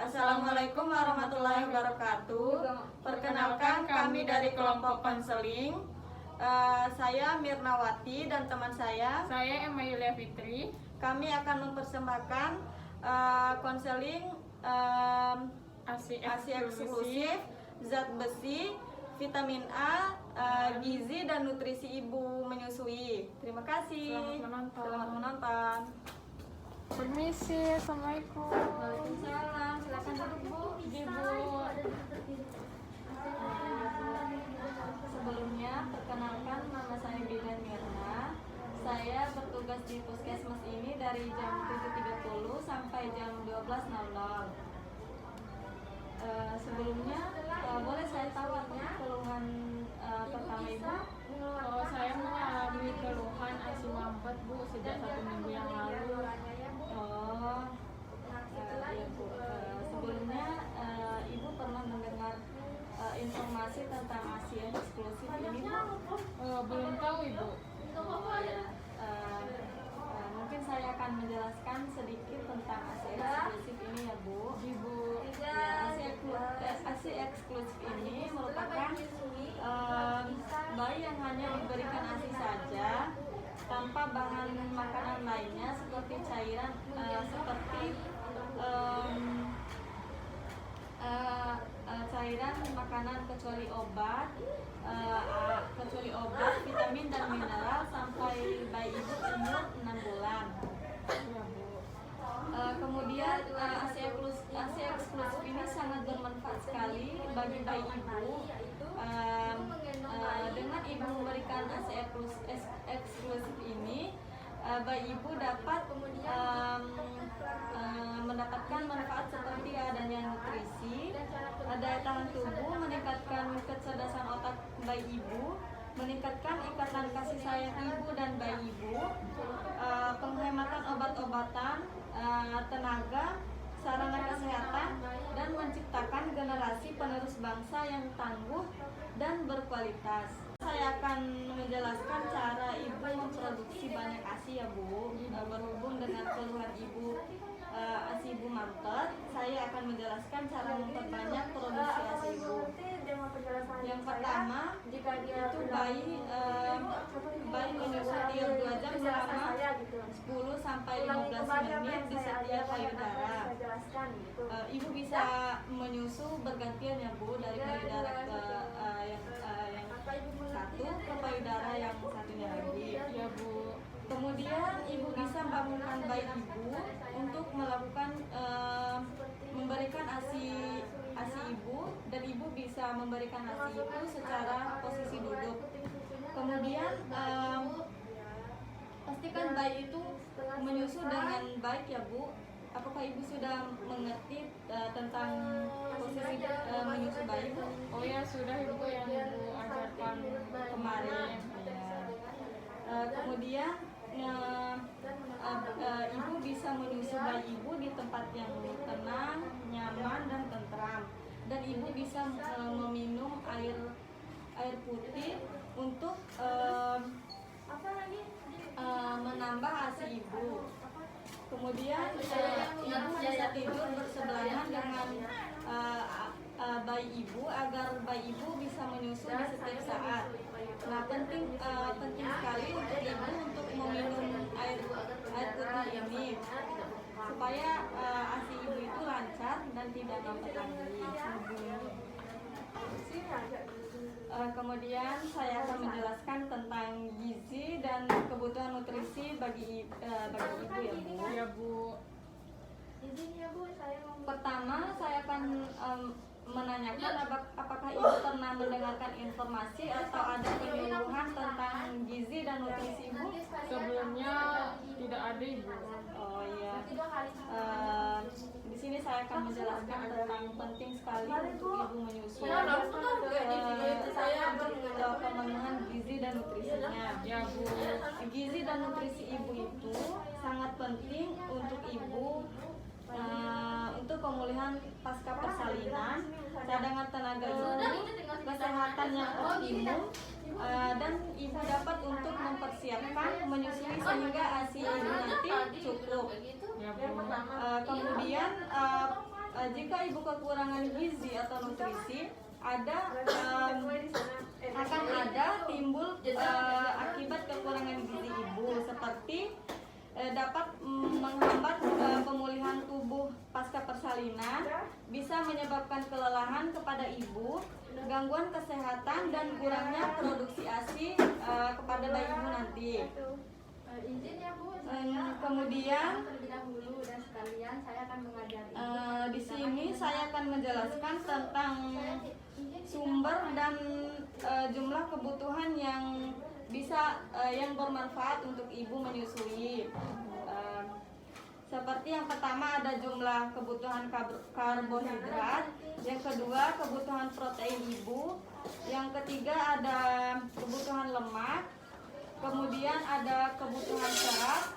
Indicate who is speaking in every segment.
Speaker 1: Assalamualaikum warahmatullahi wabarakatuh. Perkenalkan, kami dari kelompok konseling. Saya Mirnawati dan teman saya
Speaker 2: Emma Yulia Fitri.
Speaker 1: Kami akan mempersembahkan konseling ASI eksklusif, zat besi, vitamin A, gizi dan nutrisi ibu menyusui. Terima kasih. Selamat menonton.
Speaker 2: Permisi, assalamualaikum.
Speaker 1: Waalaikumsalam. Silakan duduk Bu.
Speaker 2: Ibu.
Speaker 1: Sebelumnya, perkenalkan nama saya Bidan Mirna. Saya bertugas di puskesmas ini dari jam 7.30 sampai jam 12.00. Sebelumnya, boleh saya tahu apa keluhan pertama Ibu?
Speaker 2: Saya mengalami keluhan ASI mampet Bu sejak 1 minggu yang lalu.
Speaker 1: Iya Bu. Sebelumnya Ibu pernah mendengar informasi tentang ASI eksklusif ini Bu?
Speaker 2: Belum tahu Ibu.
Speaker 1: Mungkin saya akan menjelaskan sedikit tentang ASI eksklusif ini ya Bu.
Speaker 2: Ibu.
Speaker 1: ASI eksklusif ini merupakan bayi yang hanya diberikan ASI saja tanpa bahan makanan lainnya seperti cairan cairan makanan kecuali obat, vitamin dan mineral sampai bayi ibu umur 6 bulan. Kemudian ASI eksklusif ini sangat bermanfaat sekali bagi bayi ibu. Dengan ibu memberikan ASI eksklusif ini, bayi ibu dapat mendapatkan manfaat seperti adanya nutrisi, daya tahan tubuh, meningkatkan kecerdasan otak bayi ibu, meningkatkan ikatan kasih sayang ibu dan bayi ibu, penghematan obat-obatan, tenaga, sarana kesehatan, dan menciptakan generasi penerus bangsa yang tangguh dan berkualitas. Saya akan menjelaskan cara ibu memproduksi banyak ASI ya Bu. Berhubung dengan keluhan ibu ASI ibu mampet, saya akan menjelaskan cara memperbanyak produksi ASI ibu. Yang pertama, itu bayi menyusui tiap 2 jam selama 10 sampai 15 menit di setiap payudara. Ibu bisa menyusu bergantian ya Bu, dari payudara ke yang satu ke payudara yang satunya lagi ya Bu. Kemudian ibu bisa bangunkan bayi ibu untuk melakukan memberikan ASI ibu, dan ibu bisa memberikan ASI ibu secara posisi duduk. Kemudian pastikan bayi itu menyusu dengan baik ya Bu. Apakah ibu sudah mengerti tentang posisi menyusu bayi Bu?
Speaker 2: Oh ya, sudah Ibu yang Ibu ajarkan
Speaker 1: kemarin. Kemudian ibu bisa menyusu bayi ibu di tempat yang tenang, nyaman, dan tentram. Dan ibu bisa meminum air putih untuk menambah ASI ibu. Kemudian ibu bisa tidur bersebelahan dengan bayi ibu agar bayi ibu bisa menyusu di setiap saat. Nah, penting sekali untuk ibu untuk meminum air putih ini supaya ASI ibu itu lancar dan tidak mampet lagi. Kemudian saya akan menjelaskan tentang gizi dan kebutuhan nutrisi bagi ibu ya Bu.
Speaker 2: Ya Bu.
Speaker 1: Pertama, saya akan menanyakan apakah ibu pernah mendengarkan informasi atau ada penyuluhan tentang gizi dan nutrisi ibu?
Speaker 2: Sebelumnya tidak ada Ibu.
Speaker 1: Oh iya. Di sini saya akan menjelaskan tentang penting sekali untuk ibu menyusui. Pemenuhan gizi dan nutrisinya.
Speaker 2: Ya Bu.
Speaker 1: Gizi dan nutrisi ibu itu sangat penting untuk ibu untuk pemulihan pasca persalinan, cadangan tenaga ibu, kesehatan yang optimum, dan ibu dapat untuk mempersiapkan menyusui sehingga ASI ibu nanti cukup.
Speaker 2: Ya Bu.
Speaker 1: Kemudian jika ibu kekurangan gizi atau nutrisi, akan ada timbul akibat kekurangan gizi ibu, seperti dapat menghambat pemulihan tubuh pasca persalinan, bisa menyebabkan kelelahan kepada ibu, gangguan kesehatan, dan kurangnya produksi ASI kepada bayi ibu nanti.
Speaker 3: Izin ya Bu,
Speaker 1: Kemudian
Speaker 3: terlebih dahulu dan sekalian saya akan mengajari.
Speaker 1: di sini saya akan menjelaskan tentang sumber dan jumlah kebutuhan yang yang bermanfaat untuk ibu menyusui. Seperti yang pertama ada jumlah kebutuhan karbohidrat, yang kedua kebutuhan protein ibu, yang ketiga ada kebutuhan lemak, kemudian ada kebutuhan serat,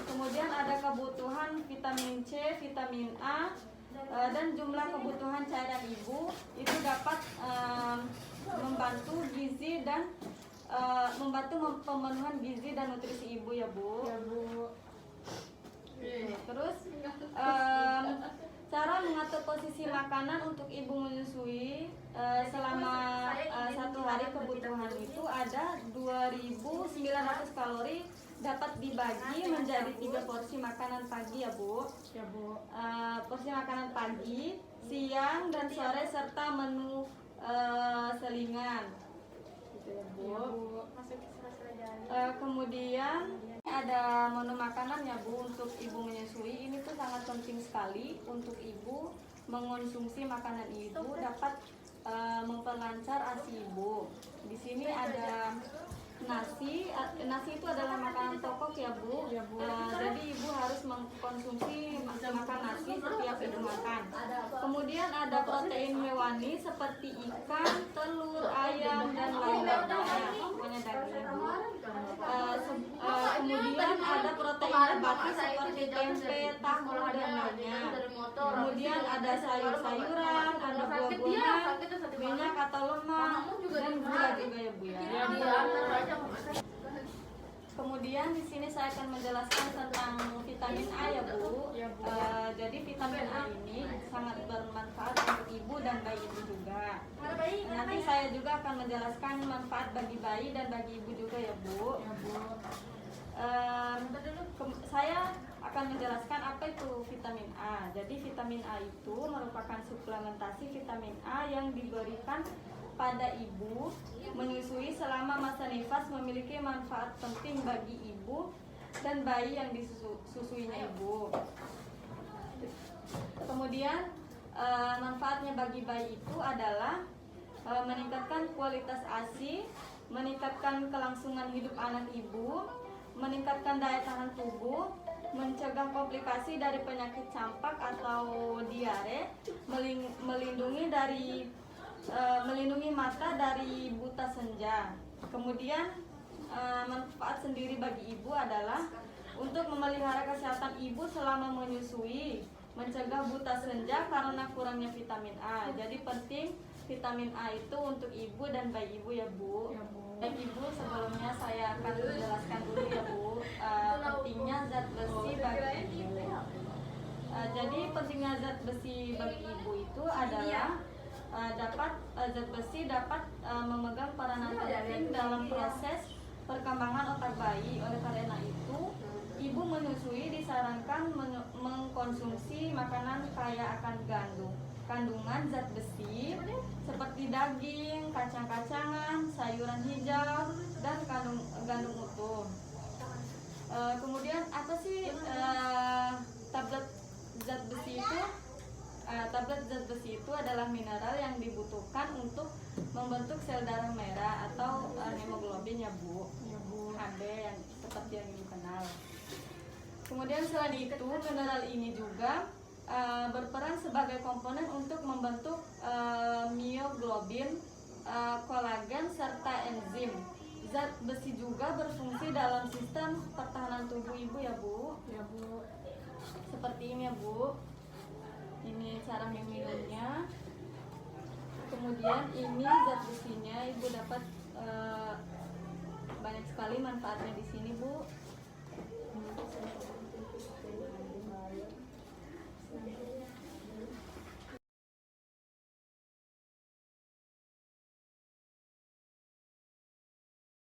Speaker 1: kemudian ada kebutuhan vitamin C, vitamin A, dan jumlah kebutuhan cairan ibu itu dapat membantu gizi dan membantu pemenuhan gizi dan nutrisi ibu ya Bu.
Speaker 2: Ya Bu.
Speaker 1: Terus cara mengatur posisi makanan untuk ibu menyusui selama 1 hari kebutuhan itu ada 2.900 kalori dapat dibagi menjadi 3 porsi makanan pagi ya Bu.
Speaker 2: Ya Bu.
Speaker 1: Porsi makanan pagi, siang, dan sore serta menu selingan. Gitu ya Bu.
Speaker 2: Ya Bu.
Speaker 1: Kemudian ada menu makanan ya Bu untuk ibu menyusui. Ini tuh sangat penting sekali untuk ibu mengonsumsi makanan ibu dapat memperlancar ASI ibu. Di sini ada nasi. Nasi itu adalah makanan pokok ya Bu.
Speaker 2: Ya, Bu.
Speaker 1: Jadi ibu harus mengkonsumsi makan nasi setiap ibu makan. Kemudian ada protein hewani seperti ikan, telur, ayam, dan lain-lainnya. Pokoknya daging Bu. Kemudian ada protein nabati seperti tempe, tahu, dan lainnya. Kemudian ada sayur-sayuran, ada buah-buahan, minyak atau lemak, dan gula juga ya Bu ya.
Speaker 2: Ya Bu.
Speaker 1: Kemudian di sini saya akan menjelaskan tentang vitamin A ya Bu.
Speaker 2: Ya, Bu.
Speaker 1: Jadi vitamin A ini sangat bermanfaat untuk ibu dan bayi ibu juga. Nanti saya juga akan menjelaskan manfaat bagi bayi dan bagi ibu juga ya Bu.
Speaker 2: Ya Bu.
Speaker 1: Saya akan menjelaskan apa itu vitamin A. Jadi vitamin A itu merupakan suplementasi vitamin A yang diberikan pada ibu menyusui selama masa nifas, memiliki manfaat penting bagi ibu dan bayi yang disusuinya ibu. Kemudian manfaatnya bagi bayi itu adalah meningkatkan kualitas ASI, meningkatkan kelangsungan hidup anak ibu, meningkatkan daya tahan tubuh, mencegah komplikasi dari penyakit campak atau diare, melindungi mata dari buta senja. Kemudian manfaat sendiri bagi ibu adalah untuk memelihara kesehatan ibu selama menyusui, mencegah buta senja karena kurangnya vitamin A. Jadi penting vitamin A itu untuk ibu dan bayi ibu ya Bu.
Speaker 2: Ya, Bu.
Speaker 1: Baik ibu, sebelumnya saya akan menjelaskan dulu ya Bu pentingnya zat besi bagi ibu. Jadi pentingnya zat besi bagi ibu itu adalah zat besi dapat memegang peranan penting dalam proses perkembangan otak bayi. Oleh karena itu, ibu menyusui disarankan mengkonsumsi makanan kaya akan kandungan zat besi seperti daging, kacang-kacangan, sayuran hijau, dan gandum utuh. Kemudian apa sih tablet zat besi itu? Tablet zat besi itu adalah mineral yang dibutuhkan untuk membentuk sel darah merah atau hemoglobin ya Bu.
Speaker 2: Ya Bu.
Speaker 1: HB yang seperti yang ibu kenal. Kemudian selain itu mineral ini juga berperan sebagai komponen untuk membentuk mioglobin, kolagen, serta enzim. Zat besi juga berfungsi dalam sistem pertahanan tubuh ibu ya Bu.
Speaker 2: Ya Bu.
Speaker 1: Seperti ini ya Bu. Ini cara meminumnya. Kemudian ini zat besinya, ibu dapat banyak sekali manfaatnya di sini Bu.